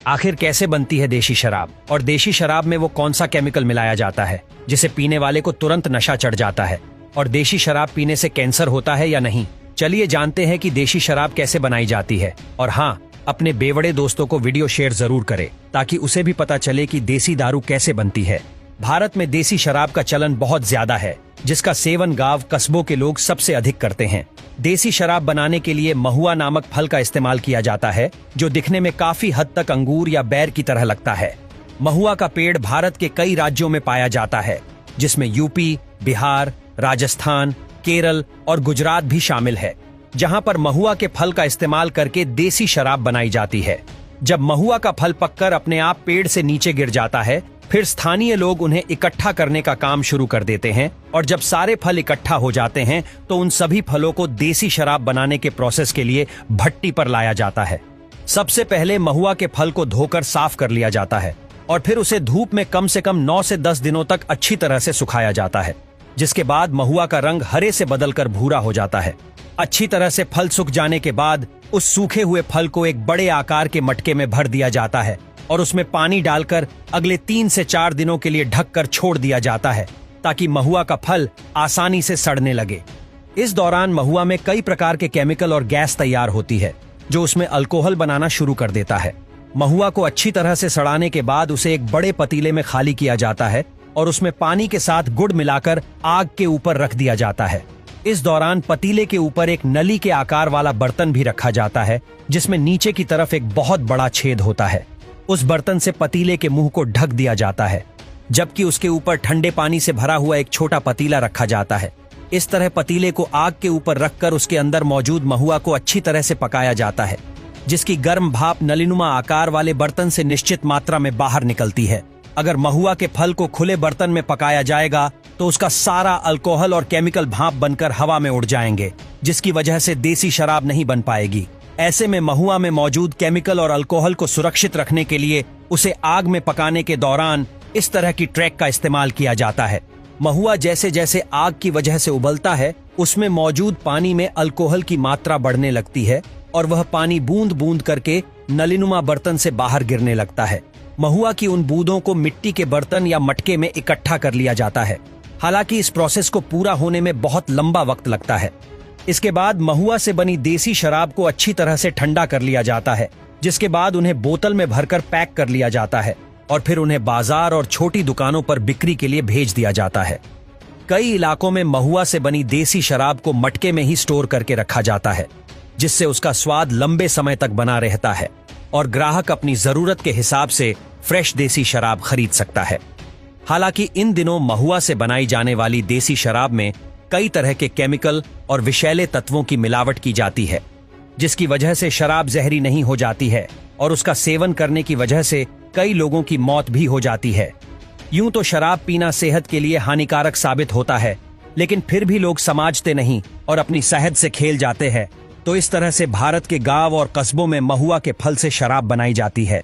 आखिर कैसे बनती है देशी शराब और देशी शराब में वो कौन सा केमिकल मिलाया जाता है जिसे पीने वाले को तुरंत नशा चढ़ जाता है, और देशी शराब पीने से कैंसर होता है या नहीं। चलिए जानते हैं कि देशी शराब कैसे बनाई जाती है। और हाँ, अपने बेवड़े दोस्तों को वीडियो शेयर जरूर करें ताकि उसे भी पता चले कि देसी दारू कैसे बनती है। भारत में देसी शराब का चलन बहुत ज्यादा है, जिसका सेवन गांव कस्बों के लोग सबसे अधिक करते हैं। देसी शराब बनाने के लिए महुआ नामक फल का इस्तेमाल किया जाता है, जो दिखने में काफी हद तक अंगूर या बैर की तरह लगता है। महुआ का पेड़ भारत के कई राज्यों में पाया जाता है, जिसमें यूपी, बिहार, राजस्थान, केरल और गुजरात भी शामिल है, जहां पर महुआ के फल का इस्तेमाल करके देसी शराब बनाई जाती है। जब महुआ का फल पककर अपने आप पेड़ से नीचे गिर जाता है, फिर स्थानीय लोग उन्हें इकट्ठा करने का काम शुरू कर देते हैं, और जब सारे फल इकट्ठा हो जाते हैं तो उन सभी फलों को देसी शराब बनाने के प्रोसेस के लिए भट्टी पर लाया जाता है। सबसे पहले महुआ के फल को धोकर साफ कर लिया जाता है और फिर उसे धूप में कम से कम 9 से 10 दिनों तक अच्छी तरह से सुखाया जाता है, जिसके बाद महुआ का रंग हरे से बदलकर भूरा हो जाता है। अच्छी तरह से फल सूख जाने के बाद उस सूखे हुए फल को एक बड़े आकार के मटके में भर दिया जाता है और उसमें पानी डालकर अगले 3 से 4 दिनों के लिए ढककर छोड़ दिया जाता है, ताकि महुआ का फल आसानी से सड़ने लगे। इस दौरान महुआ में कई प्रकार के केमिकल और गैस तैयार होती है, जो उसमें अल्कोहल बनाना शुरू कर देता है। महुआ को अच्छी तरह से सड़ाने के बाद उसे एक बड़े पतीले में खाली किया जाता है और उसमें पानी के साथ गुड़ मिलाकर आग के ऊपर रख दिया जाता है। इस दौरान पतीले के ऊपर एक नली के आकार वाला बर्तन भी रखा जाता है, जिसमें नीचे की तरफ एक बहुत बड़ा छेद होता है। उस बर्तन से पतीले के मुंह को ढक दिया जाता है, जबकि उसके ऊपर ठंडे पानी से भरा हुआ एक छोटा पतीला रखा जाता है। इस तरह पतीले को आग के ऊपर रखकर उसके अंदर मौजूद महुआ को अच्छी तरह से पकाया जाता है, जिसकी गर्म भाप नलीनुमा आकार वाले बर्तन से निश्चित मात्रा में बाहर निकलती है। अगर महुआ के फल को खुले बर्तन में पकाया जाएगा तो उसका सारा अल्कोहल और केमिकल भाप बनकर हवा में उड़ जाएंगे, जिसकी वजह से देसी शराब नहीं बन पाएगी। ऐसे में महुआ में मौजूद केमिकल और अल्कोहल को सुरक्षित रखने के लिए उसे आग में पकाने के दौरान इस तरह की ट्रैक का इस्तेमाल किया जाता है। महुआ जैसे जैसे आग की वजह से उबलता है, उसमें मौजूद पानी में अल्कोहल की मात्रा बढ़ने लगती है और वह पानी बूंद बूंद करके नलीनुमा बर्तन से बाहर गिरने लगता है। महुआ की उन बूंदों को मिट्टी के बर्तन या मटके में इकट्ठा कर लिया जाता है। हालांकि इस प्रोसेस को पूरा होने में बहुत लंबा वक्त लगता है। इसके बाद महुआ से बनी देसी शराब को अच्छी तरह से ठंडा कर लिया जाता है, जिसके बाद उन्हें बोतल में भरकर पैक कर लिया जाता है और फिर उन्हें बाजार और छोटी दुकानों पर बिक्री के लिए भेज दिया जाता है। कई इलाकों में महुआ से बनी देसी शराब को मटके में ही स्टोर करके रखा जाता है, जिससे उसका स्वाद लंबे समय तक बना रहता है और ग्राहक अपनी जरूरत के हिसाब से फ्रेश देसी शराब खरीद सकता है। हालांकि इन दिनों महुआ से बनाई जाने वाली देसी शराब में कई तरह के केमिकल और विषैले तत्वों की मिलावट की जाती है, जिसकी वजह से शराब जहरी नहीं हो जाती है और उसका सेवन करने की वजह से कई लोगों की मौत भी हो जाती है। यूं तो शराब पीना सेहत के लिए हानिकारक साबित होता है, लेकिन फिर भी लोग समझते नहीं और अपनी सेहत से खेल जाते हैं। तो इस तरह से भारत के गांव और कस्बों में महुआ के फल से शराब बनाई जाती है।